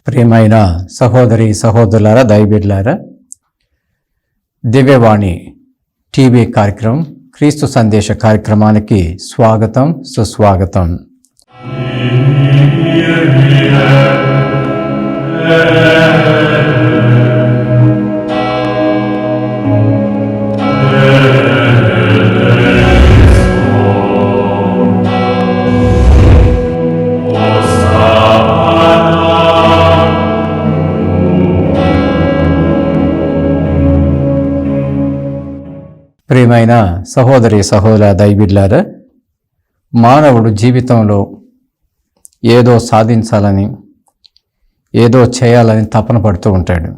ప్రియమైన సహోదరి సహోదరులారా, దైవబిడ్డలారా, దివ్యవాణి టీవీ కార్యక్రమం క్రీస్తు సందేశ కార్యక్రమానికి స్వాగతం, సుస్వాగతం. ప్రియమైన సహోదరి సహోదర దైవబిడ్డలారా, మానవుడు జీవితంలో ఏదో సాధించాలని, ఏదో చేయాలని తపన పడుతూ ఉంటాడు.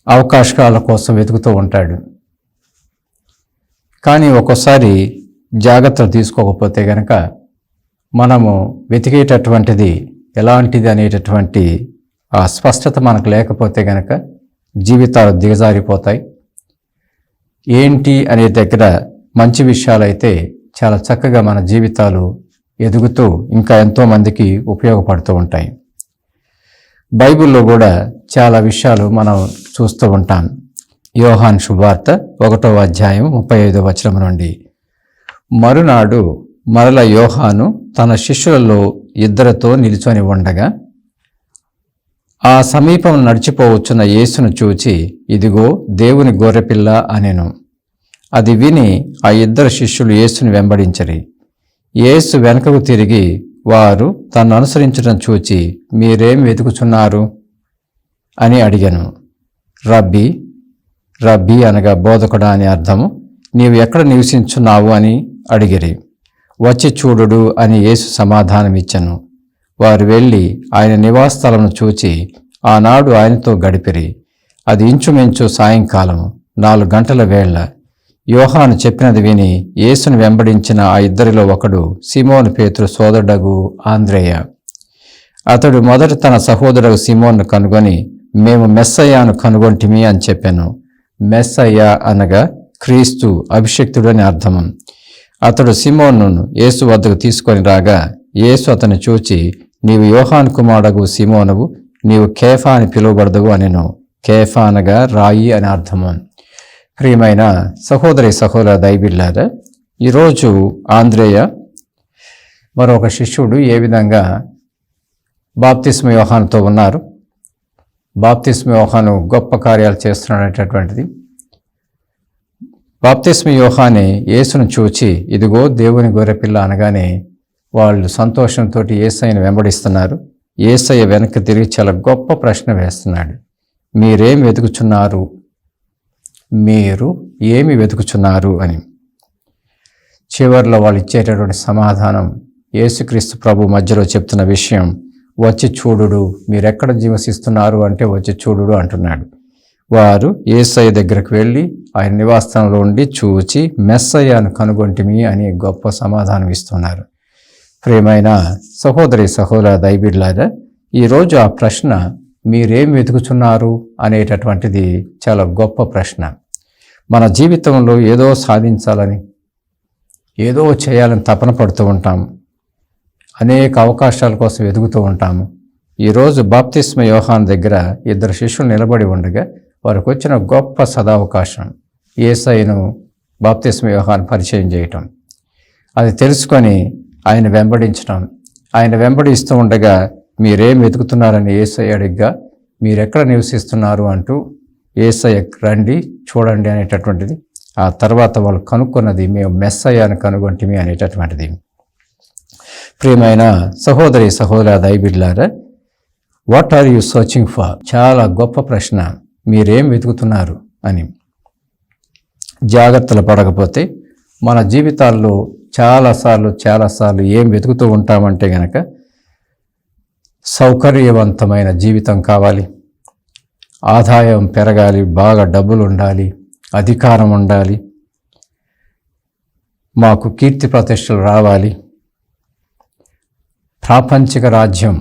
అవకాశాల కోసం వెతుకుతూ ఉంటాడు. కానీ ఒక్కోసారి జాగ్రత్తలు తీసుకోకపోతే గనక మనము వెతికేటటువంటిది ఎలాంటిది అనేటటువంటి ఆ స్పష్టత మనకు లేకపోతే గనక జీవితాలు దిగజారిపోతాయి. ఏంటి అనే దగ్గర మంచి విషయాలైతే చాలా చక్కగా మన జీవితాలు ఎదుగుతూ ఇంకా ఎంతోమందికి ఉపయోగపడుతూ ఉంటాయి. బైబిల్లో కూడా చాలా విషయాలు మనం చూస్తూ ఉంటాం. యోహాను శుభవార్త 1వ అధ్యాయం 35వ వచనం నుండి, మరునాడు మరల యోహాను తన శిష్యులలో 2 నిలుచొని ఉండగా ఆ సమీపం నడిచిపోవచ్చున్న యేసును చూచి, ఇదిగో దేవుని గొర్రెపిల్ల అనెను. అది విని ఆ 2 శిష్యులు యేసుని వెంబడించరి. యేసు వెనకకు తిరిగి వారు తన్ను అనుసరించడం చూచి, మీరేం వెతుకుచున్నారు అని అడిగాను. రబ్బీ, రబ్బీ అనగా బోధకుడా అని అర్థము, నీవు ఎక్కడ నివసించున్నావు అని అడిగిరి. వచ్చి చూడుడు అని యేసు సమాధానమిచ్చెను. వారు వెళ్ళి ఆయన నివాసస్థలమును చూచి ఆనాడు ఆయనతో గడిపిరి. అది ఇంచుమించు సాయంకాలము 4 గంటల వేళ. యోహాను చెప్పినది విని యేసును వెంబడించిన ఆ 2లో ఒకడు సిమోను పేతురు సోదరుడగు ఆంద్రేయ. అతడు మొదట తన సహోదరుడు సిమోన్ను కనుగొని, మేము మెస్సయ్యను కనుగొంటిమి అని చెప్పాను. మెస్సయ్య అనగా క్రీస్తు, అభిషిక్తుడు అని అర్థము. అతడు సిమోన్ను యేసు వద్దకు తీసుకొని రాగా యేసు అతను చూచి, నీవు యోహాను కుమారుడగు సిమోనువు, నీవు కేఫా అని పిలువబడదువు అనెను. కేఫా అనగా రాయి అని అర్థము. ప్రియమైన సహోదరి సహోదర దైవబిడ్డలారా, ఈరోజు ఆంద్రేయ మరొక శిష్యుడు ఏ విధంగా బాప్తిస్మ యోహానుతో ఉన్నారు. బాప్తిస్మ యోహాను గొప్ప కార్యాలు చేస్తున్నాడనేటటువంటిది. బాప్తిస్మ యోహానే యేసును చూచి, ఇదిగో దేవుని గొర్రెపిల్ల అనగానే వాళ్ళు సంతోషంతో యేసయ్యను వెంబడిస్తున్నారు. యేసయ్య వెనక్కి తిరిగి చాలా గొప్ప ప్రశ్న వేస్తున్నాడు. మీరేం వెతుకుచున్నారు, మీరు ఏమి వెతుకుచున్నారు అని. చివరిలో వాళ్ళు ఇచ్చేటటువంటి సమాధానం యేసుక్రీస్తు ప్రభు మధ్యలో చెప్తున్న విషయం, వచ్చి చూడుడు, మీరెక్కడ జీవసిస్తున్నారు అంటే వచ్చి చూడుడు అంటున్నాడు. వారు యేసయ్య దగ్గరకు వెళ్ళి ఆయన నివాసంలో ఉండి చూచి మెస్సయ్యను కనుగొంటిమి అని గొప్ప సమాధానం ఇస్తున్నారు. ప్రియమైన సహోదరి సహోదర దైవబిడ్డలారా, ఈరోజు ఆ ప్రశ్న మీరేం వెతుకుచున్నారు అనేటటువంటిది చాలా గొప్ప ప్రశ్న. మన జీవితంలో ఏదో సాధించాలని, ఏదో చేయాలని తపన పడుతూ ఉంటాము. అనేక అవకాశాల కోసం వెతుకుతూ ఉంటాము. ఈరోజు బాప్తిస్మ యోహాను దగ్గర 2 శిష్యులు నిలబడి ఉండగా వారికి వచ్చిన గొప్ప సదావకాశం యేసయ్యను బాప్తిస్మ యోహాను పరిచయం చేయటం. అది తెలుసుకొని ఆయన వెంబడించడం. ఆయన వెంబడిస్తూ ఉండగా మీరేం వెతుకుతున్నారని యేసయ్య అడిగ్గా, మీరెక్కడ నివసిస్తున్నారు అంటూ యేసయ్య రండి చూడండి అనేటటువంటిది. ఆ తర్వాత వాళ్ళు కనుక్కున్నది, మేము మెస్సయ్యను కనుగొంటిమి అనేటటువంటిది. ప్రియమైన సహోదరి సహోదర దైవబిడ్డలారా, what are you searching for? చాలా గొప్ప ప్రశ్న, మీరేం వెతుకుతున్నారు అని. జాగ్రత్తలు పడకపోతే మన జీవితాల్లో చాలాసార్లు ఏం వెతుకుతూ ఉంటామంటే గనక సౌకర్యవంతమైన జీవితం కావాలి, ఆదాయం పెరగాలి, బాగా డబ్బులు ఉండాలి, అధికారం ఉండాలి, మాకు కీర్తి ప్రతిష్టలు రావాలి, ప్రాపంచిక రాజ్యం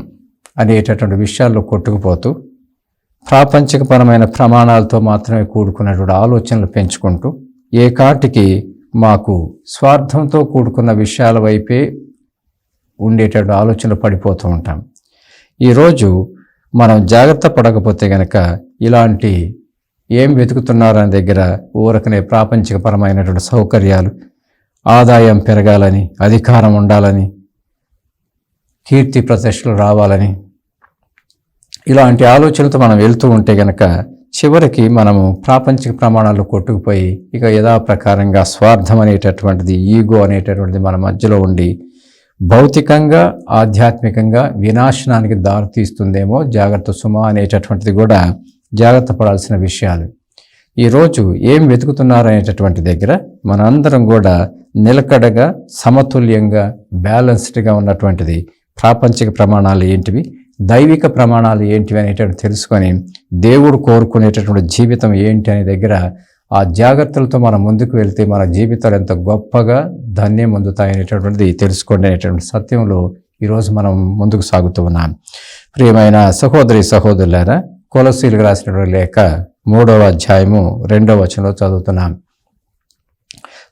అనేటటువంటి విషయాల్లో కొట్టుకుపోతూ ప్రాపంచికపరమైన ప్రమాణాలతో మాత్రమే కూడుకున్నటువంటి ఆలోచనలు పెంచుకుంటూ ఏకాటికి మాకు స్వార్థంతో కూడుకున్న విషయాల వైపే ఉండేటటువంటి ఆలోచనలు పడిపోతూ ఉంటాం. ఈరోజు మనం జాగ్రత్త పడకపోతే గనక ఇలాంటి ఏం వెతుకుతున్నారనే దగ్గర ఊరకనే ప్రాపంచికపరమైనటువంటి సౌకర్యాలు, ఆదాయం పెరగాలని, అధికారం ఉండాలని, కీర్తి ప్రతిష్టలు రావాలని, ఇలాంటి ఆలోచనలతో మనం వెళ్తూ ఉంటే గనక చివరికి మనము ప్రాపంచిక ప్రమాణాలు కొట్టుకుపోయి ఇక యథాప్రకారంగా స్వార్థం అనేటటువంటిది, ఈగో అనేటటువంటిది మన మధ్యలో ఉండి భౌతికంగా ఆధ్యాత్మికంగా వినాశనానికి దారితీస్తుందేమో. జాగ్రత్త సుమా అనేటటువంటిది కూడా జాగ్రత్త పడాల్సిన విషయాలు. ఈరోజు ఏం వెతుకుతున్నారనేటటువంటి దగ్గర మనందరం కూడా నిలకడగా, సమతుల్యంగా, బ్యాలెన్స్డ్గా ఉన్నటువంటిది ప్రాపంచిక ప్రమాణాలు ఏంటివి, దైవిక ప్రమాణాలు ఏంటివి అనేటువంటి తెలుసుకొని దేవుడు కోరుకునేటటువంటి జీవితం ఏంటి అనే దగ్గర ఆ జాగ్రత్తలతో మనం ముందుకు వెళ్తే మన జీవితాలు ఎంత గొప్పగా ధన్యం పొందుతాయనేటటువంటిది తెలుసుకోండి అనేటువంటి సత్యంలో ఈరోజు మనం ముందుకు సాగుతూ ఉన్నాం. ప్రియమైన సహోదరి సహోదరులారా, కొలస్సీలకు రాసినటువంటి లేఖ 3వ అధ్యాయము 2వ వచనంలో చదువుతున్నాం.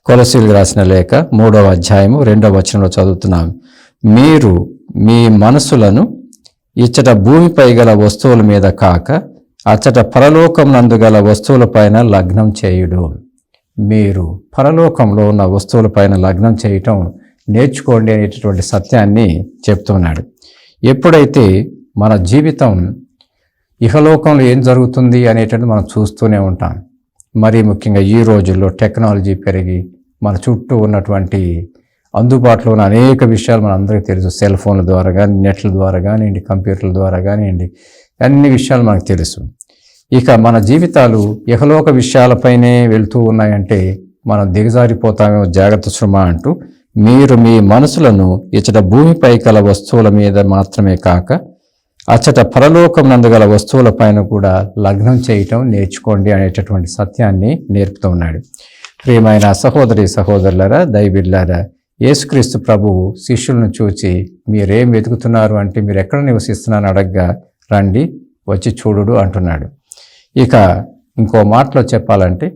కొలస్సీలకు రాసిన లేఖ 3వ అధ్యాయము 2వ వచనంలో చదువుతున్నాం. మీరు మీ మనసులను ఇచ్చట భూమిపై గల వస్తువుల మీద కాక అచ్చట పరలోకం నందు గల వస్తువులపైన లగ్నం చేయుడు. మీరు పరలోకంలో ఉన్న వస్తువులపైన లగ్నం చేయటం నేర్చుకోండి అనేటటువంటి సత్యాన్ని చెప్తున్నాడు. ఎప్పుడైతే మన జీవితం ఇహలోకంలో ఏం జరుగుతుంది అనేటువంటిది మనం చూస్తూనే ఉంటాం. మరీ ముఖ్యంగా ఈ రోజుల్లో టెక్నాలజీ పెరిగి మన చుట్టూ ఉన్నటువంటి అందుబాటులో ఉన్న అనేక విషయాలు మన అందరికీ తెలుసు. సెల్ ఫోన్ల ద్వారా కానీ, నెట్ల ద్వారా కానివ్వండి, కంప్యూటర్ల ద్వారా కానివ్వండి, అన్ని విషయాలు మనకు తెలుసు. ఇక మన జీవితాలు ఇహలోక విషయాలపైనే వెళ్తూ ఉన్నాయంటే మనం దిగజారిపోతామేమో. జాగ్రత్త శ్రమ అంటూ మీరు మీ మనసులను ఇచ్చట భూమిపై గల వస్తువుల మీద మాత్రమే కాక అచ్చట పరలోకం నందుగల వస్తువులపైన కూడా లగ్నం చేయటం నేర్చుకోండి అనేటటువంటి సత్యాన్ని నేర్పుతూ ఉన్నాడు. ప్రియమైన సహోదరి సహోదరులారా, దైవబిడ్డలారా, యేసుక్రీస్తు ప్రభువు శిష్యులను చూచి మీరేం వెతుకుతున్నారు అంటే మీరు ఎక్కడ నివసిస్తున్నారని అడగ్గా రండి వచ్చి చూడుడు అంటున్నాడు. ఇక ఇంకో మాటలో చెప్పాలంటే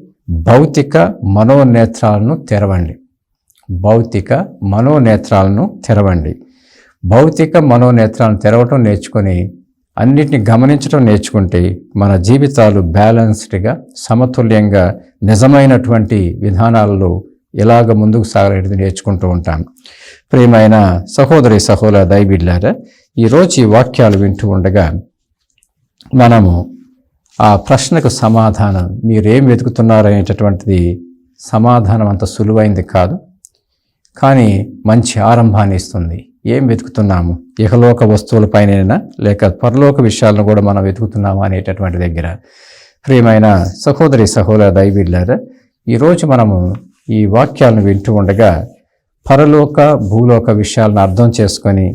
భౌతిక మనోనేత్రాలను తెరవండి. భౌతిక మనోనేత్రాలను తెరవండి. భౌతిక మనోనేత్రాలను తెరవటం నేర్చుకొని అన్నిటిని గమనించడం నేర్చుకుంటే మన జీవితాలు బ్యాలెన్స్డ్గా, సమతుల్యంగా, నిజమైనటువంటి విధానాలలో ఎలాగ ముందుకు సాగలేదు నేర్చుకుంటూ ఉంటాం. ప్రియమైన సహోదరి సహోదర దైవబిడ్డలారా, ఈరోజు ఈ వాక్యాలు వింటూ ఉండగా మనము ఆ ప్రశ్నకు సమాధానం, మీరేం వెతుకుతున్నారు అనేటటువంటిది సమాధానం అంత సులువైంది కాదు, కానీ మంచి ఆరంభాన్ని ఇస్తుంది. ఏం వెతుకుతున్నాము? ఇహలోక వస్తువులపైనైనా లేక పరలోక విషయాలను కూడా మనం వెతుకుతున్నాము అనేటటువంటి దగ్గర ప్రియమైన సహోదరి సహోదర దైవబిడ్డలారా, ఈరోజు మనము ఈ వాక్యాలను వింటూ ఉండగా పరలోక భూలోక విషయాలను అర్థం చేసుకొని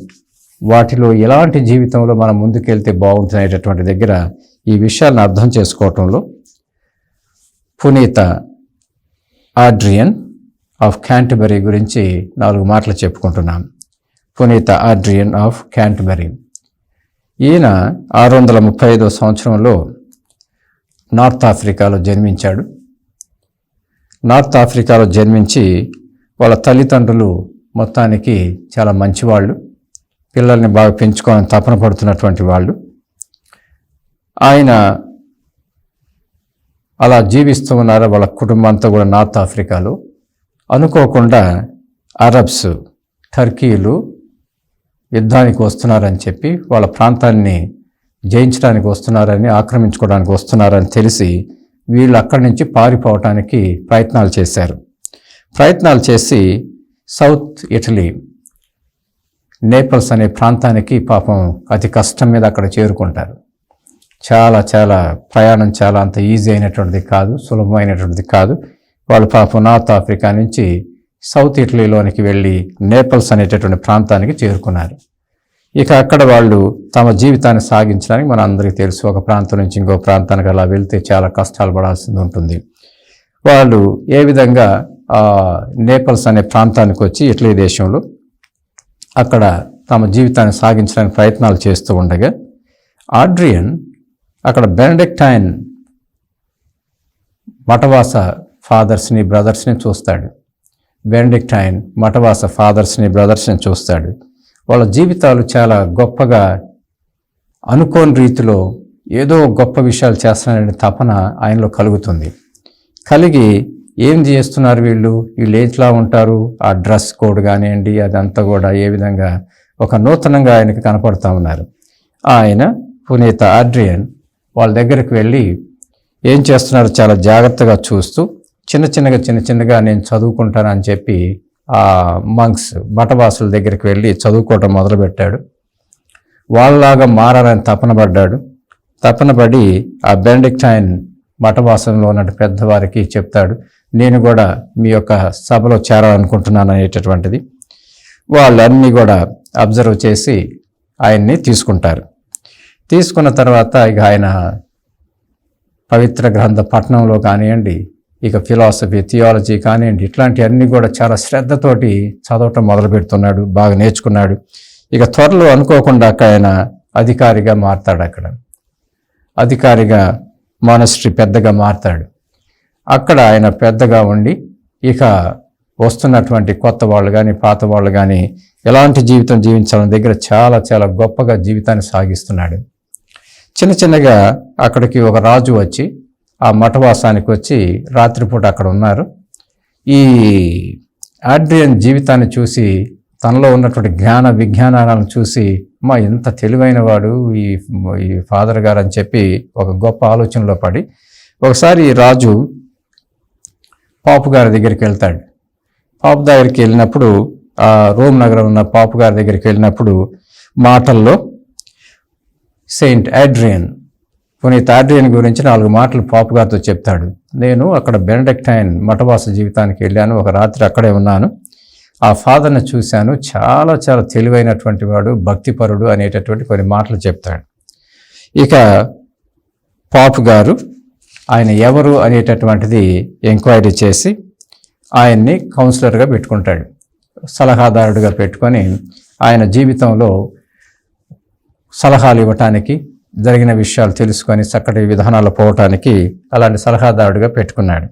వాటిలో ఎలాంటి జీవితంలో మనం ముందుకెళ్తే బాగుంటుందనేటటువంటి దగ్గర ఈ విషయాలను అర్థం చేసుకోవటంలో పునీత ఆడ్రియన్ ఆఫ్ క్యాంటర్బరీ గురించి 4 మాటలు చెప్పుకుంటున్నాం. పునీత ఆడ్రియన్ ఆఫ్ క్యాంటర్బరీ, ఈయన 635వ సంవత్సరంలో నార్త్ ఆఫ్రికాలో జన్మించాడు. నార్త్ ఆఫ్రికాలో జన్మించి వాళ్ళ తల్లిదండ్రులు మొత్తానికి చాలా మంచివాళ్ళు, పిల్లల్ని బాగా పెంచుకోవాలని తపన పడుతున్నటువంటి వాళ్ళు. ఆయన అలా జీవిస్తూ ఉన్నారు. వాళ్ళ కుటుంబం అంతా కూడా నార్త్ ఆఫ్రికాలో. అనుకోకుండా అరబ్స్, టర్కీలు యుద్ధానికి వస్తున్నారని చెప్పి వాళ్ళ ప్రాంతాన్ని జయించడానికి వస్తున్నారని, ఆక్రమించుకోవడానికి వస్తున్నారని తెలిసి వీళ్ళు అక్కడి నుంచి పారిపోవటానికి ప్రయత్నాలు చేశారు. ప్రయత్నాలు చేసి సౌత్ ఇటలీ నేపల్స్ అనే ప్రాంతానికి పాపం అతి కష్టం మీద అక్కడ చేరుకుంటారు. చాలా ప్రయాణం చాలా అంత ఈజీ అయినటువంటిది కాదు, సులభమైనటువంటిది కాదు. వాళ్ళు పాపం నార్త్ ఆఫ్రికా నుంచి సౌత్ ఇటలీలోనికి వెళ్ళి నేపల్స్ అనేటటువంటి ప్రాంతానికి చేరుకున్నారు. ఇక అక్కడ వాళ్ళు తమ జీవితాన్ని సాగించడానికి మన అందరికీ తెలుసు, ఒక ప్రాంతం నుంచి ఇంకో ప్రాంతానికి అలా వెళ్తే చాలా కష్టాలు పడాల్సి ఉంటుంది. వాళ్ళు ఏ విధంగా నేపల్స్ అనే ప్రాంతానికి వచ్చి ఇటలీ దేశంలో అక్కడ తమ జీవితాన్ని సాగించడానికి ప్రయత్నాలు చేస్తూ ఉండగా ఆడ్రియన్ అక్కడ బెనడిక్టైన్ మఠవాస ఫాదర్స్ని బ్రదర్స్ని చూస్తాడు. బెనడిక్టైన్ మఠవాస ఫాదర్స్ని బ్రదర్స్ని చూస్తాడు. వాళ్ళ జీవితాలు చాలా గొప్పగా అనుకోని రీతిలో ఏదో గొప్ప విషయాలు చేస్తున్నారనే తపన ఆయనలో కలుగుతుంది. కలిగి ఏం చేస్తున్నారు వీళ్ళు ఎట్లా ఉంటారు, ఆ డ్రెస్ కోడ్ కానివ్వండి అదంతా కూడా ఏ విధంగా ఒక నూతనంగా ఆయనకి కనపడుతూ ఉన్నారు. ఆయన పునీత ఆడ్రియన్ వాళ్ళ దగ్గరికి వెళ్ళి ఏం చేస్తున్నారు చాలా జాగ్రత్తగా చూస్తూ చిన్న చిన్నగా నేను చదువుకుంటానని చెప్పి ఆ మంక్స్ మఠవాసుల దగ్గరికి వెళ్ళి చదువుకోవటం మొదలుపెట్టాడు. వాళ్ళలాగా మారాలని తపనపడి ఆ బెనడిక్టైన్ మఠవాసంలో ఉన్న పెద్దవారికి చెప్తాడు, నేను కూడా మీ యొక్క సభలో చేరాలనుకుంటున్నాను అనేటటువంటిది. వాళ్ళన్నీ కూడా అబ్జర్వ్ చేసి ఆయన్ని తీసుకుంటారు. తీసుకున్న తర్వాత ఇక ఆయన పవిత్ర గ్రంథ పఠనంలో కానివ్వండి, ఇక ఫిలాసఫీ థియాలజీ కానివ్వండి, ఇట్లాంటివన్నీ కూడా చాలా శ్రద్ధతోటి చదవటం మొదలు పెడుతున్నాడు. బాగా నేర్చుకున్నాడు. ఇక త్వరలో అనుకోకుండా ఆయన అధికారిగా మారతాడు. అధికారిగా మానస్ట్రీ పెద్దగా మారతాడు. అక్కడ ఆయన పెద్దగా ఉండి ఇక వస్తున్నటువంటి కొత్త వాళ్ళు కానీ పాత వాళ్ళు కానీ ఎలాంటి జీవితం జీవించాలని దగ్గర చాలా గొప్పగా జీవితాన్ని సాగిస్తున్నాడు. చిన్నగా అక్కడికి ఒక రాజు వచ్చి ఆ మఠవాసానికి వచ్చి రాత్రిపూట అక్కడ ఉన్నారు. ఈ ఆడ్రియన్ జీవితాన్ని చూసి తనలో ఉన్నటువంటి జ్ఞాన విజ్ఞానాలను చూసి ఎంత తెలివైన వాడు ఈ ఫాదర్ గారు అని చెప్పి ఒక గొప్ప ఆలోచనలో పడి ఒకసారి రాజు పాపు గారి దగ్గరికి వెళ్తాడు. పాపు దగ్గరికి వెళ్ళినప్పుడు ఆ రోమ్ నగరం ఉన్న పాపు గారి దగ్గరికి వెళ్ళినప్పుడు మాటల్లో సెయింట్ ఆడ్రియన్ పునీత ఆడ్రియన్ గురించి 4 మాటలు పాపు గారితో చెప్తాడు. నేను అక్కడ బెనడిక్టైన్ మఠవాస జీవితానికి వెళ్ళాను, ఒక రాత్రి అక్కడే ఉన్నాను, ఆ ఫాదర్ని చూశాను, చాలా తెలివైనటువంటి వాడు, భక్తిపరుడు అనేటటువంటి కొన్ని మాటలు చెప్తాడు. ఇక పాపు గారు ఆయన ఎవరు అనేటటువంటిది ఎంక్వైరీ చేసి ఆయన్ని కౌన్సిలర్గా పెట్టుకుంటాడు, సలహాదారుడిగా పెట్టుకొని ఆయన జీవితంలో సలహాలు ఇవ్వటానికి, జరిగిన విషయాలు తెలుసుకొని చక్కటి విధానాలు పోవటానికి అలాంటి సలహాదారుడిగా పెట్టుకున్నాడు.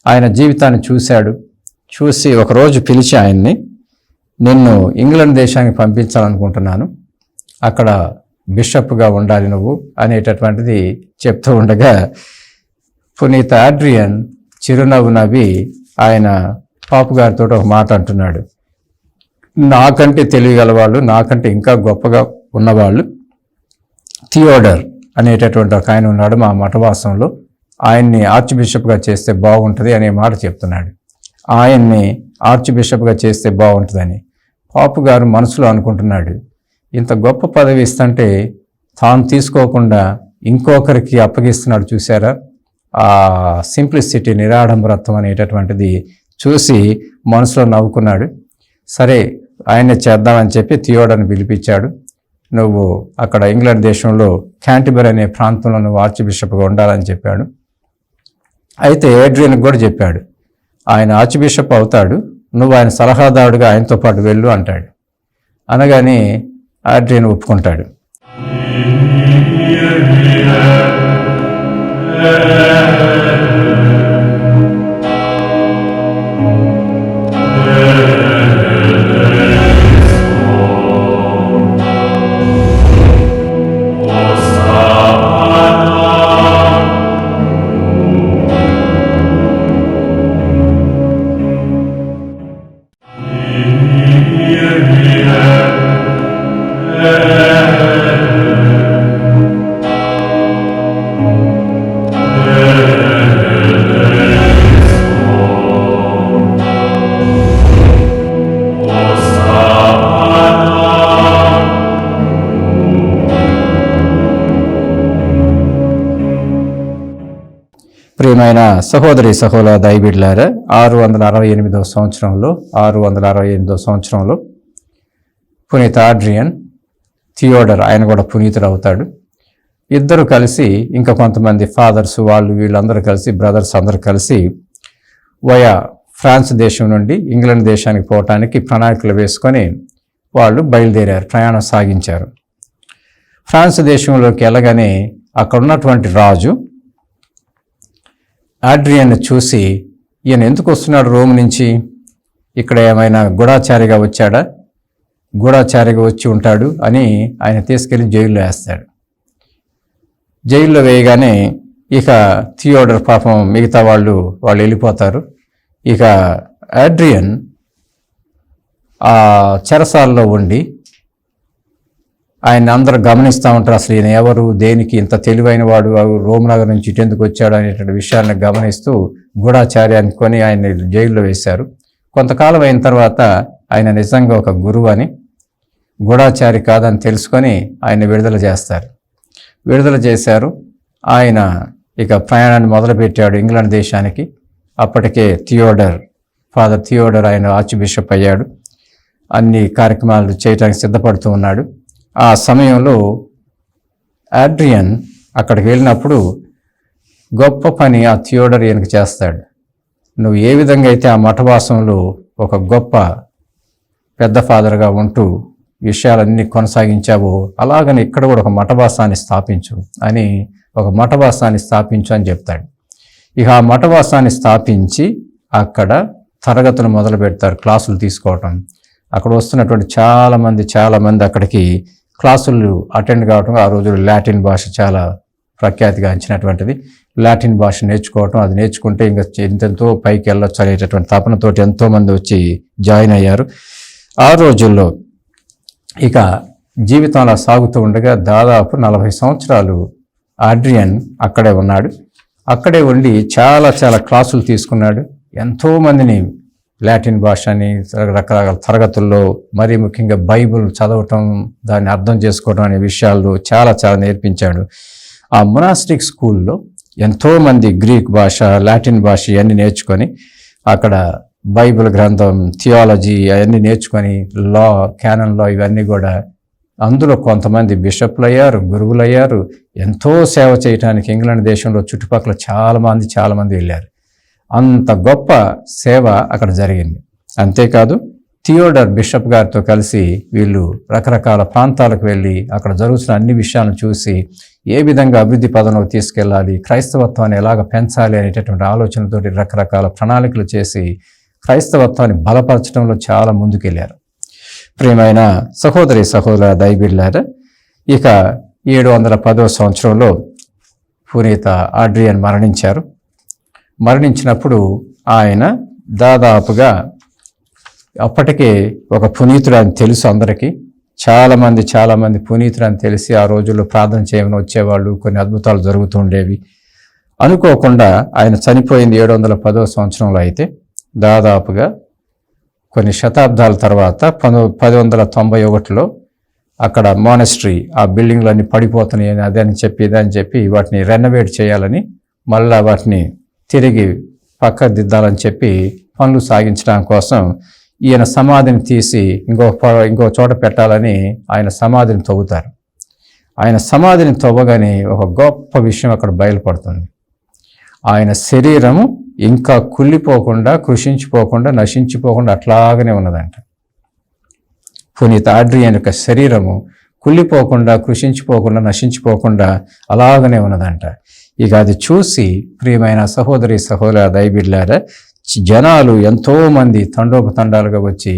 ఆయన జీవితాన్ని చూసి ఒకరోజు పిలిచి ఆయన్ని, నిన్ను ఇంగ్లాండ్ దేశానికి పంపించాలనుకుంటున్నాను, అక్కడ బిషప్గా ఉండాలి నువ్వు అనేటటువంటిది చెప్తూ ఉండగా పునీత ఆడ్రియన్ చిరునవ్వు నవ్వి ఆయన పాపు గారితో ఒక మాట అంటున్నాడు, నాకంటే తెలియగలవాళ్ళు, నాకంటే ఇంకా గొప్పగా ఉన్నవాళ్ళు థియోడర్ అనేటటువంటి ఒక ఆయన ఉన్నాడు మా మఠవాసంలో, ఆయన్ని ఆర్చ్ బిషప్గా చేస్తే బాగుంటుంది అనే మాట చెప్తున్నాడు. ఆయన్ని ఆర్చ్ బిషప్గా చేస్తే బాగుంటుందని పాపు గారు మనసులో అనుకుంటున్నాడు. ఇంత గొప్ప పదవి ఇస్తుంటే తాను తీసుకోకుండా ఇంకొకరికి అప్పగిస్తున్నాడు చూసారా, ఆ సింప్లిసిటీ నిరాడంబరత్వం అనేటటువంటిది చూసి మనసులో నవ్వుకున్నాడు. సరే ఆయనే చేద్దామని చెప్పి థియోడర్ని పిలిపించాడు. నువ్వు అక్కడ ఇంగ్లాండ్ దేశంలో క్యాంటర్బరీ అనే ప్రాంతంలో నువ్వు ఆర్చ్ బిషప్గా ఉండాలని చెప్పాడు. అయితే ఏడ్రియన్కి కూడా చెప్పాడు, ఆయన ఆర్చ్ బిషప్ అవుతాడు, నువ్వు ఆయన సలహాదారుడిగా ఆయనతో పాటు వెళ్ళు అంటాడు. అనగానే ఆడ్రియన్ ఒప్పుకుంటాడు. ప్రియమైన సహోదరి సహోదర దైబిడ్లారా, 668వ సంవత్సరంలో పునీత ఆడ్రియన్ థియోడర్ ఆయన కూడా పునీతుడు అవుతాడు. ఇద్దరు కలిసి ఇంకా కొంతమంది ఫాదర్స్ వీళ్ళందరూ కలిసి బ్రదర్స్ అందరూ కలిసి వయా ఫ్రాన్స్ దేశం నుండి ఇంగ్లాండ్ దేశానికి పోవటానికి ప్రణాళికలు వేసుకొని వాళ్ళు బయలుదేరారు, ప్రయాణం సాగించారు. ఫ్రాన్స్ దేశంలోకి వెళ్ళగానే అక్కడ ఉన్నటువంటి రాజు ఆడ్రియన్ చూసి, ఈయన ఎందుకు వస్తున్నాడు రోమ్ నుంచి, ఇక్కడ ఏమైనా గూఢాచారిగా వచ్చాడా, గూఢాచారిగా వచ్చి ఉంటాడు అని ఆయన తీసుకెళ్లి జైల్లో వేస్తాడు. జైల్లో వేయగానే ఇక థియోడర్ పాపం మిగతా వాళ్ళు వెళ్ళిపోతారు. ఇక ఆడ్రియన్ ఆ చెరసాలలో ఉండి ఆయన అందరూ గమనిస్తూ ఉంటారు. అసలు ఈయన ఎవరు, దేనికి ఇంత తెలివైన వాడు, రోమ్ నగర్ నుంచి ఇటెందుకు వచ్చాడు అనేటువంటి విషయాలను గమనిస్తూ గూఢాచారి అనుకొని ఆయన జైల్లో వేశారు. కొంతకాలం అయిన తర్వాత ఆయన నిజంగా ఒక గురువు అని, గూఢాచారి కాదని తెలుసుకొని ఆయన విడుదల చేస్తారు. విడుదల చేశారు. ఆయన ఇక ప్రయాణాన్ని మొదలుపెట్టాడు ఇంగ్లాండ్ దేశానికి. అప్పటికే ఫాదర్ థియోడర్ ఆయన ఆర్చ్ బిషప్ అయ్యాడు. అన్ని కార్యక్రమాలు చేయడానికి సిద్ధపడుతూ ఉన్నాడు. ఆ సమయంలో ఆడ్రియన్ అక్కడికి వెళ్ళినప్పుడు గొప్ప పని ఆ థియోడర్ ఈయనకు చేస్తాడు. నువ్వు ఏ విధంగా అయితే ఆ మఠవాసంలో ఒక గొప్ప పెద్ద ఫాదర్గా ఉంటూ విషయాలన్నీ కొనసాగించావో, అలాగని ఇక్కడ కూడా ఒక మఠవాసాన్ని స్థాపించు అని చెప్తాడు. ఇక ఆ మఠవాసాన్ని స్థాపించి అక్కడ తరగతులు మొదలు పెడతారు, క్లాసులు తీసుకోవటం. అక్కడ వస్తున్నటువంటి చాలామంది అక్కడికి క్లాసులు అటెండ్ కావటం. ఆ రోజుల్లో లాటిన్ భాష చాలా ప్రఖ్యాతిగాంచినటువంటిది. లాటిన్ భాష నేర్చుకోవటం, అది నేర్చుకుంటే ఇంకా ఎంతెంతో పైకి వెళ్ళొచ్చు అనేటటువంటి తపనతోటి ఎంతోమంది వచ్చి జాయిన్ అయ్యారు. ఆ రోజుల్లో ఇక జీవితం అలా సాగుతూ ఉండగా దాదాపు 40 సంవత్సరాలు ఆడ్రియన్ అక్కడే ఉన్నాడు. అక్కడే ఉండి చాలా క్లాసులు తీసుకున్నాడు. ఎంతోమందిని లాటిన్ భాషని రకరకాల తరగతుల్లో, మరీ ముఖ్యంగా బైబిల్ చదవటం, దాన్ని అర్థం చేసుకోవడం అనే విషయాలు చాలా నేర్పించాడు. ఆ మొనాస్టిక్ స్కూల్లో ఎంతోమంది గ్రీక్ భాష, లాటిన్ భాష ఇవన్నీ నేర్చుకొని అక్కడ బైబిల్ గ్రంథం, థియాలజీ అవన్నీ నేర్చుకొని క్యానన్ లా ఇవన్నీ కూడా, అందులో కొంతమంది బిషప్లు అయ్యారు, గురువులు అయ్యారు. ఎంతో సేవ చేయడానికి ఇంగ్లాండ్ దేశంలో చుట్టుపక్కల చాలామంది వెళ్ళారు. అంత గొప్ప సేవ అక్కడ జరిగింది. అంతేకాదు థియోడర్ బిషప్ గారితో కలిసి వీళ్ళు రకరకాల ప్రాంతాలకు వెళ్ళి అక్కడ జరుగుతున్న అన్ని విషయాలను చూసి ఏ విధంగా అభివృద్ధి పదంలోకి తీసుకెళ్ళాలి, క్రైస్తవత్వాన్ని ఎలాగ పెంచాలి అనేటటువంటి ఆలోచనతోటి రకరకాల ప్రణాళికలు చేసి క్రైస్తవత్వాన్ని బలపరచడంలో చాలా ముందుకెళ్ళారు. ప్రియమైన సహోదర దైబిళ్ళారా, ఇక 710వ సంవత్సరంలో పునీత ఆడ్రియన్ మరణించారు. మరణించినప్పుడు ఆయన దాదాపుగా అప్పటికే ఒక పునీతుడు అని తెలుసు అందరికీ. చాలామంది పునీతుడు అని తెలిసి ఆ రోజుల్లో ప్రార్థన చేయమని వచ్చేవాళ్ళు, కొన్ని అద్భుతాలు జరుగుతూ ఉండేవి. అనుకోకుండా ఆయన చనిపోయింది 710వ సంవత్సరంలో. అయితే దాదాపుగా కొన్ని శతాబ్దాల తర్వాత 1091లో అక్కడ మోనస్ట్రీ, ఆ బిల్డింగ్లన్నీ పడిపోతున్నాయి అని ఇదని చెప్పి వాటిని రెనోవేట్ చేయాలని, మళ్ళా వాటిని తిరిగి పక్క దిద్దాలని చెప్పి పనులు సాగించడం కోసం ఈయన సమాధిని తీసి ఇంకో చోట పెట్టాలని ఆయన సమాధిని తవ్వుతారు. ఆయన సమాధిని తవ్వగానే ఒక గొప్ప విషయం అక్కడ బయలుపడుతుంది. ఆయన శరీరము ఇంకా కుళ్ళిపోకుండా, కృషించిపోకుండా, నశించిపోకుండా అట్లాగనే ఉన్నదంట. పునీత ఆడ్రియన్ యొక్క శరీరము కుళ్ళిపోకుండా, కృషించిపోకుండా, నశించిపోకుండా అలాగనే ఉన్నదంట. ఇక అది చూసి ప్రియమైన సహోదర దైబిళ్ళారా, జనాలు ఎంతోమంది తండోపతండాలుగా వచ్చి,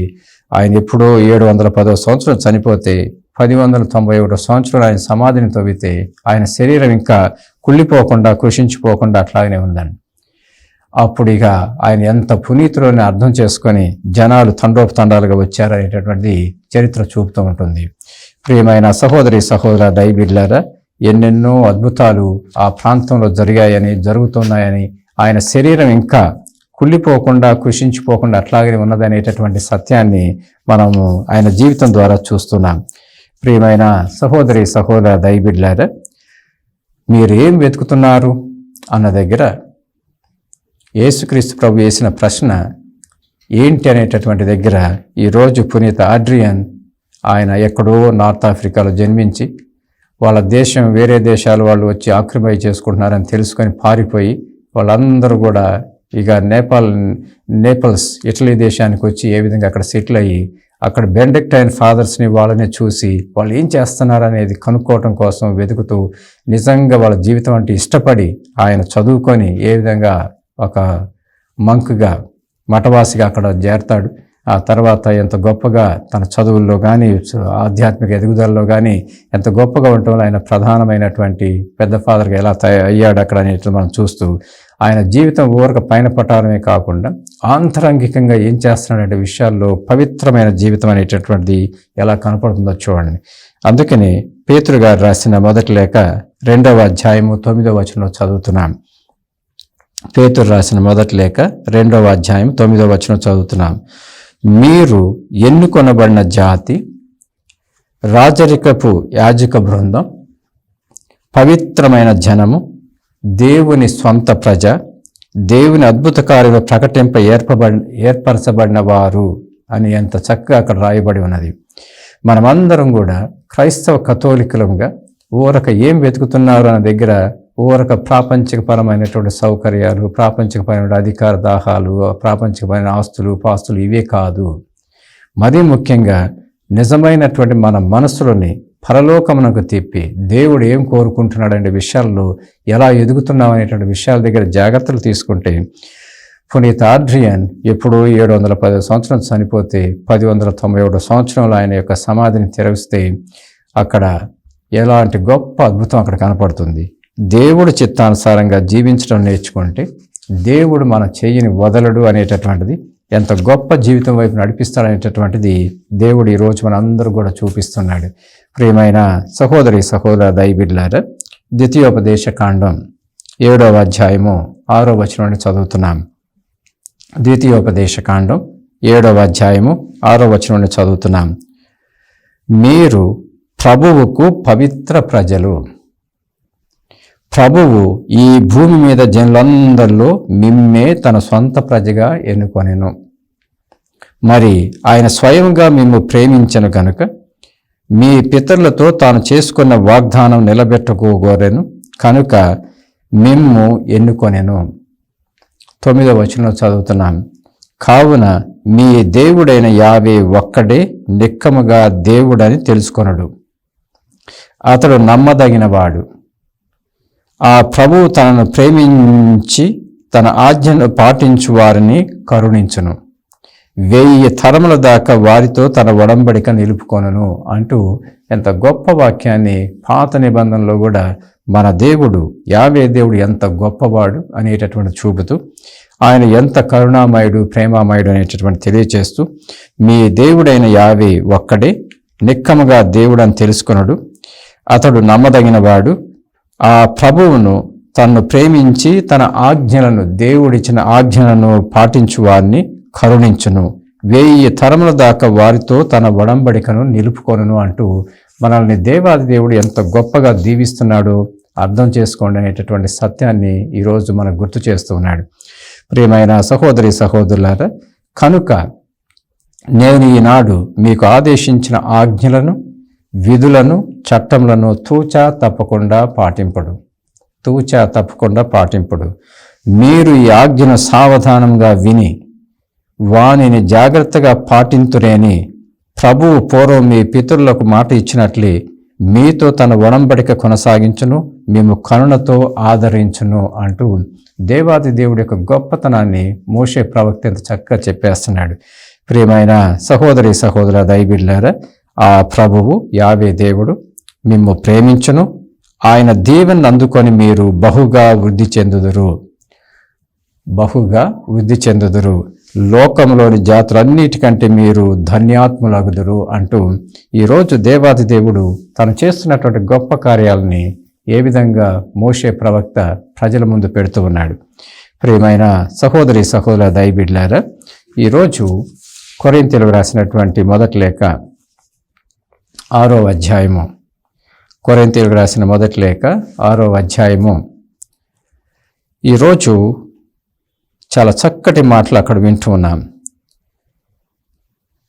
ఆయన ఎప్పుడో 710వ సంవత్సరం చనిపోతే 1091వ సంవత్సరం ఆయన సమాధిని తవ్వితే ఆయన శరీరం ఇంకా కుళ్ళిపోకుండా, కృషించిపోకుండా అట్లాగనే ఉందండి. అప్పుడు ఇక ఆయన ఎంత పునీతులని అర్థం చేసుకొని జనాలు తండోపతండాలుగా వచ్చారనేటటువంటి చరిత్ర చూపుతూ ఉంటుంది. ప్రియమైన సహోదర దైబిళ్ళారా, ఎన్నెన్నో అద్భుతాలు ఆ ప్రాంతంలో జరుగుతున్నాయని, ఆయన శరీరం ఇంకా కుళ్ళిపోకుండా, కృషించిపోకుండా అట్లాగే ఉన్నదనేటటువంటి సత్యాన్ని మనము ఆయన జీవితం ద్వారా చూస్తున్నాం. ప్రియమైన సహోదర దైబిళ్ళారా, మీరేం వెతుకుతున్నారు అన్న దగ్గర యేసుక్రీస్తు ప్రభు వేసిన ప్రశ్న ఏంటి అనేటటువంటి దగ్గర ఈరోజు పునీత ఆడ్రియన్ ఆయన ఎక్కడో నార్త్ ఆఫ్రికాలో జన్మించి వాళ్ళ దేశం వేరే దేశాల వాళ్ళు వచ్చి ఆక్యుపై చేసుకుంటున్నారని తెలుసుకొని పారిపోయి వాళ్ళందరూ కూడా ఇక నేపల్స్ ఇటలీ దేశానికి వచ్చి ఏ విధంగా అక్కడ సెటిల్ అయ్యి అక్కడ బెండెక్టైన్ ఫాదర్స్ని వాళ్ళని చూసి వాళ్ళు ఏం చేస్తున్నారు అనేది కనుక్కోవటం కోసం వెతుకుతూ నిజంగా వాళ్ళ జీవితం అంటే ఇష్టపడి ఆయన చదువుకొని ఏ విధంగా ఒక మంక్గా మఠవాసిగా అక్కడ చేరతాడు. ఆ తర్వాత ఎంత గొప్పగా తన చదువుల్లో కానీ ఆధ్యాత్మిక ఎదుగుదలలో కానీ ఎంత గొప్పగా ఉండటంలో ఆయన ప్రధానమైనటువంటి పెద్ద ఫాదర్గా ఎలా అయ్యాడు అక్కడ అనేది మనం చూస్తూ ఆయన జీవితం ఊరక పైన పట్టాలమే కాకుండా ఆంతరంగికంగా ఏం చేస్తున్నాడంటే విషయాల్లో పవిత్రమైన జీవితం అనేటటువంటిది ఎలా కనపడుతుందో చూడండి. అందుకని పేతురు గారు రాసిన మొదటి లేఖ 2వ అధ్యాయము 9వ వచనంలో చదువుతున్నాం. పేతురు రాసిన మొదటి లేఖ 2వ అధ్యాయం 9వ వచనం చదువుతున్నాం. మీరు ఎన్నుకొనబడిన జాతి, రాజరికపు యాజక బృందం, పవిత్రమైన జనము, దేవుని స్వంత ప్రజ, దేవుని అద్భుత కార్యాలు ప్రకటింప ఏర్పరచబడిన వారు అని ఎంత చక్కగా అక్కడ రాయబడి ఉన్నది. మనమందరం కూడా క్రైస్తవ కథోలికులంగా ఊరక ఏం వెతుకుతున్నారు అన్న దగ్గర ఊరక ప్రాపంచికపరమైనటువంటి సౌకర్యాలు, ప్రాపంచికపరమైన అధికార దాహాలు, ప్రాపంచికమైన ఆస్తులు పాస్తులు ఇవే కాదు. మరీ ముఖ్యంగా నిజమైనటువంటి మన మనసులోని పరలోకమునకు తిప్పి దేవుడు ఏం కోరుకుంటున్నాడనే విషయాల్లో ఎలా ఎదుగుతున్నాం అనేటువంటి విషయాల దగ్గర జాగ్రత్తలు తీసుకుంటే పునీత ఆడ్రియన్ ఎప్పుడో 710 సంవత్సరం చనిపోతే 1091 సంవత్సరంలో ఆయన యొక్క సమాధిని తెరవిస్తే అక్కడ ఎలాంటి గొప్ప అద్భుతం అక్కడ కనపడుతుంది. దేవుడు చిత్తానుసారంగా జీవించడం నేర్చుకుంటే దేవుడు మన చెయ్యిని వదలడు అనేటటువంటిది, ఎంత గొప్ప జీవితం వైపు నడిపిస్తాడనేటటువంటిది దేవుడు ఈరోజు మన అందరూ కూడా చూపిస్తున్నాడు. ప్రియమైన సహోదరి సహోదర దైవబిడ్డలారా, ద్వితీయోపదేశ కాండం 7వ అధ్యాయము 6వ వచనాన్ని చదువుతున్నాం. ద్వితీయోపదేశ కాండం 7వ అధ్యాయము 6వ వచనాన్ని చదువుతున్నాం. మీరు ప్రభువుకు పవిత్ర ప్రజలు, ప్రభువు ఈ భూమి మీద జనులందరిలో మిమ్మే తన సొంత ప్రజగా ఎన్నుకొనెను. మరి ఆయన స్వయంగా మిమ్ము ప్రేమించెను గనుక మీ పితరులతో తాను చేసుకున్న వాగ్దానం నిలబెట్టుకోగోరెను కనుక మిమ్ము ఎన్నుకొనెను. 9వ వచనంలో చదువుతున్నాం. కావున మీ దేవుడైన యావే ఒక్కడే నిక్కముగా దేవుడని తెలుసుకొనడు. అతడు నమ్మదగినవాడు. ఆ ప్రభువు తనను ప్రేమించి తన ఆజ్ఞను పాటించు వారిని కరుణించును. 1000 తరముల దాకా వారితో తన ఒడంబడిక నిలుపుకొనును అంటూ ఎంత గొప్ప వాక్యాన్ని పాత నిబంధనలో కూడా మన దేవుడు యావే దేవుడు ఎంత గొప్పవాడు అనేటటువంటి చూపుతూ ఆయన ఎంత కరుణామయుడు ప్రేమామయుడు అనేటటువంటి తెలియచేస్తూ మీ దేవుడైన యావే ఒక్కడే నిక్కముగా దేవుడు అని తెలుసుకొనడు. అతడు నమ్మదగినవాడు. ఆ ప్రభువును తన్ను ప్రేమించి తన ఆజ్ఞలను దేవుడిచ్చిన ఆజ్ఞలను పాటించు వారిని కరుణించును. 1000 తరముల దాకా వారితో తన ఒడంబడికను నిలుపుకొనును అంటూ మనల్ని దేవాది దేవుడు ఎంత గొప్పగా దీవిస్తున్నాడో అర్థం చేసుకోండి అనేటటువంటి సత్యాన్ని ఈరోజు మనకు గుర్తు చేస్తూ ఉన్నాడు. ప్రియమైన సహోదరి సహోదరులారా, కనుక నేను ఈనాడు మీకు ఆదేశించిన ఆజ్ఞలను విధులను చట్టములను తూచా తప్పకుండా పాటింపుడు. మీరు ఈ ఆజ్ఞను సావధానంగా విని వానిని జాగ్రత్తగా పాటింతురేని ప్రభువు పూర్వం మీ పితరులకు మాట ఇచ్చినట్లే మీతో తన ఒడంబడిక కొనసాగించును, మేము కరుణతో ఆదరించును అంటూ దేవాది దేవుడి యొక్క గొప్పతనాన్ని మోషే ప్రవక్త ఎంత చక్కగా చెప్పేస్తున్నాడు. ప్రియమైన సహోదరి సహోదర దైవబిడ్డలారా, ఆ ప్రభువు యావే దేవుడు మిమ్ము ప్రేమించును. ఆయన దీవెనను అందుకొని మీరు బహుగా వృద్ధి చెందుదురు. లోకంలోని జాతులన్నిటికంటే మీరు ధన్యాత్ములగుదురు అంటూ ఈరోజు దేవాది దేవుడు తను చేస్తున్నటువంటి గొప్ప కార్యాలని ఏ విధంగా మోషే ప్రవక్త ప్రజల ముందు పెడుతూ ఉన్నాడు. ప్రియమైన సహోదరి సహోదర దైవబిడ్డలారా, ఈరోజు కొరింథీయులకు రాసినటువంటి మొదటి లేఖ 6వ అధ్యాయము, కొరింథీయులకు రాసిన మొదటి లేఖ 6వ అధ్యాయము, ఈరోజు చాలా చక్కటి మాటలు అక్కడ వింటూ ఉన్నాం.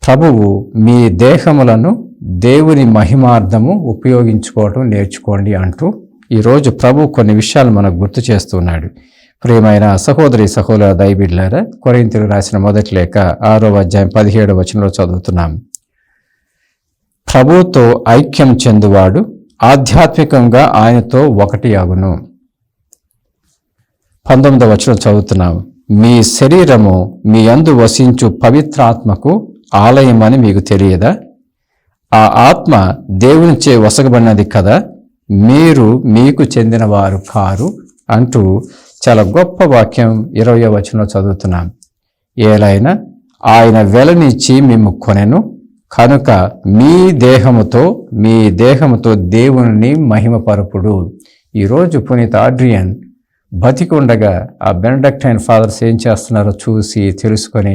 ప్రభువు మీ దేహములను దేవుని మహిమార్థము ఉపయోగించుకోవటం నేర్చుకోండి అంటూ ఈరోజు ప్రభు కొన్ని విషయాలు మనకు గుర్తు చేస్తున్నాడు. ప్రియమైన సహోదరి సహోదర దైవబిడ్డలారా, కొరింథీయులకు రాసిన మొదటి లేఖ 6వ అధ్యాయం 17వ వచనంలో చదువుతున్నాం. ప్రభువుతో ఐక్యం చెందువాడు ఆధ్యాత్మికంగా ఆయనతో ఒకటి అగును. 19వ వచనం చదువుతున్నాం. మీ శరీరము మీ యందు వసించు పవిత్రాత్మకు ఆలయమని మీకు తెలియదా? ఆ ఆత్మ దేవునిచే వసగబడినది కదా, మీరు మీకు చెందిన వారు కారు అంటూ చాలా గొప్ప వాక్యం 20వ వచనంలో చదువుతున్నాం. ఏలైనా ఆయన వెలనిచ్చి మిమ్ము కొనెను కనుక మీ దేహముతో దేవుని మహిమపరపుడు. ఈరోజు పునీత ఆడ్రియన్ బతికుండగా ఆ బెనడిక్టైన్ ఫాదర్స్ ఏం చేస్తున్నారో చూసి తెలుసుకొని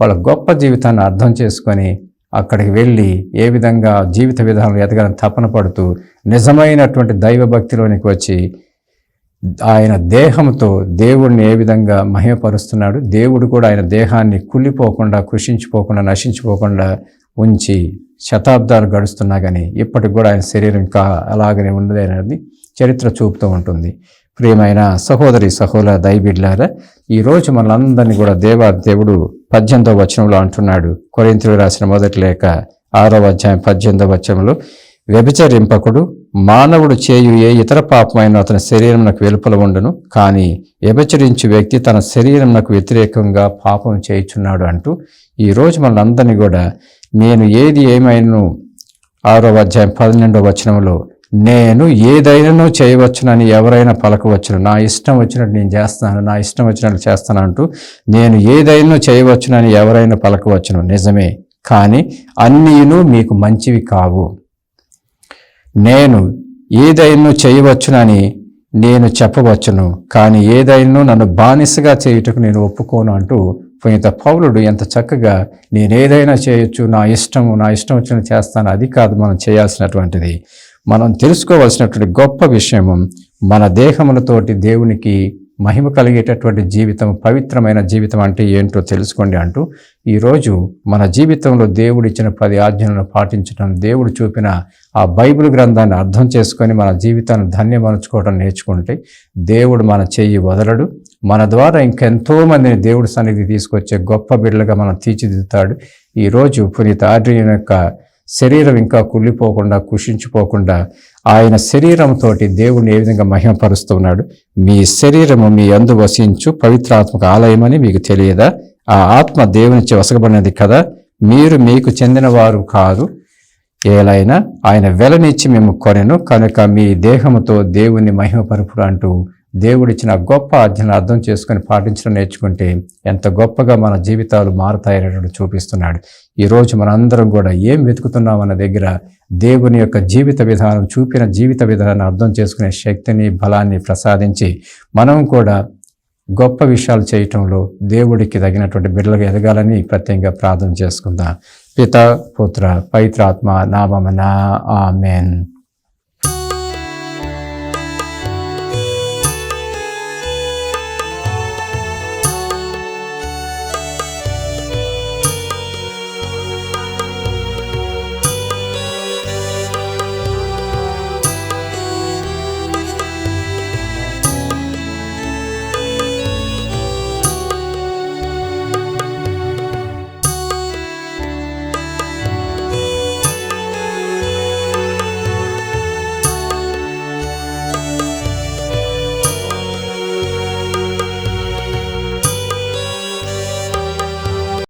వాళ్ళ గొప్ప జీవితాన్ని అర్థం చేసుకొని అక్కడికి వెళ్ళి ఏ విధంగా జీవిత విధానంలో ఎదగాలని తపన పడుతూ నిజమైనటువంటి దైవభక్తిలోనికి వచ్చి ఆయన దేహంతో దేవుడిని ఏ విధంగా మహిమపరుస్తున్నాడు, దేవుడు కూడా ఆయన దేహాన్ని కుళ్ళిపోకుండా, కృషించిపోకుండా, నశించిపోకుండా ఉంచి శతాబ్దాలు గడుస్తున్నా కానీ ఇప్పటికి కూడా ఆయన శరీరం ఇంకా అలాగనే ఉన్నది అనేది చరిత్ర చూపుతూ ఉంటుంది. ప్రియమైన సహోదరి సహోదర దైవబిడ్డలారా, ఈరోజు మనందరినీ కూడా దేవుడు 18వ వచనంలో అంటున్నాడు. కొరింథీయులకు రాసిన మొదటి లేఖ 6వ అధ్యాయం 18వ వచనంలో, వ్యభిచరింపకుడు మానవుడు చేయు ఏ ఇతర పాపమైన అతని శరీరమునకు వెలుపల ఉండును, కానీ వ్యభిచరించు వ్యక్తి తన శరీరమునకు వ్యతిరేకంగా పాపం చేయుచున్నాడు అంటూ ఈరోజు మనందరినీ కూడా నేను ఏది ఏమైనా 6వ అధ్యాయం 12వ వచనంలో నేను ఏదైనాను చేయవచ్చునని ఎవరైనా పలకవచ్చును, నా ఇష్టం వచ్చినట్టు నేను చేస్తాను, నా ఇష్టం వచ్చినట్లు చేస్తాను అంటూ నేను ఏదైనా చేయవచ్చునని ఎవరైనా పలకవచ్చును, నిజమే, కానీ అన్నీను మీకు మంచివి కావు. నేను ఏదైనా చేయవచ్చునని నేను చెప్పవచ్చును, కానీ ఏదైనా నన్ను బానిసగా చేయుటకు నేను ఒప్పుకోను అంటూ పునీత పౌలుడు ఎంత చక్కగా నేనేదైనా చేయొచ్చు, నా ఇష్టం వచ్చినట్టు చేస్తాను, అది కాదు మనం చేయాల్సినటువంటిది. మనం తెలుసుకోవాల్సినటువంటి గొప్ప విషయము మన దేహములతోటి దేవునికి మహిమ కలిగేటటువంటి జీవితం, పవిత్రమైన జీవితం అంటే ఏంటో తెలుసుకోండి అంటూ ఈరోజు మన జీవితంలో దేవుడు ఇచ్చిన 10 ఆజ్ఞలను పాటించడం, దేవుడు చూపిన ఆ బైబిల్ గ్రంథాన్ని అర్థం చేసుకొని మన జీవితాన్ని ధన్యమనుచుకోవడం నేర్చుకుంటే దేవుడు మన చెయ్యి వదలడు. మన ద్వారా ఇంకెంతో మందిని దేవుడి సన్నిధి తీసుకొచ్చే గొప్ప బిడ్డలుగా మనం తీర్చిదిద్దుతాడు. ఈరోజు పునీత ఆడ్రియన్ యొక్క శరీరం ఇంకా కుళ్ళిపోకుండా, కుషించిపోకుండా ఆయన శరీరంతో దేవుడిని ఏ విధంగా మహిమపరుస్తున్నాడు. మీ శరీరము మీ యందు వసించు పవిత్రాత్మక ఆలయమని మీకు తెలియదా? ఆ ఆత్మ దేవునిచే వసగబడినది కదా, మీరు మీకు చెందిన వారు కాదు. ఏలైనా ఆయన వెలనిచ్చి మేము కొనెను కనుక మీ దేహముతో దేవుని మహిమపరుపుడు అంటూ దేవుడిచ్చిన గొప్ప ఆజ్ఞను అర్థం చేసుకొని పాటించడం నేర్చుకుంటే ఎంత గొప్పగా మన జీవితాలు మారుతాయని చూపిస్తున్నాడు. ఈరోజు మనందరం కూడా ఏం వెతుకుతున్నాం అన్న దగ్గర దేవుని యొక్క జీవిత విధానం, చూపిన జీవిత విధానాన్ని అర్థం చేసుకునే శక్తిని, బలాన్ని ప్రసాదించి మనం కూడా గొప్ప విషయాలు చేయటంలో దేవుడికి తగినటువంటి బిడ్డలుగా ఎదగాలని ప్రత్యేకంగా ప్రార్థన చేసుకుందాం. పిత పుత్ర పవిత్రాత్మ నామమున ఆమేన్.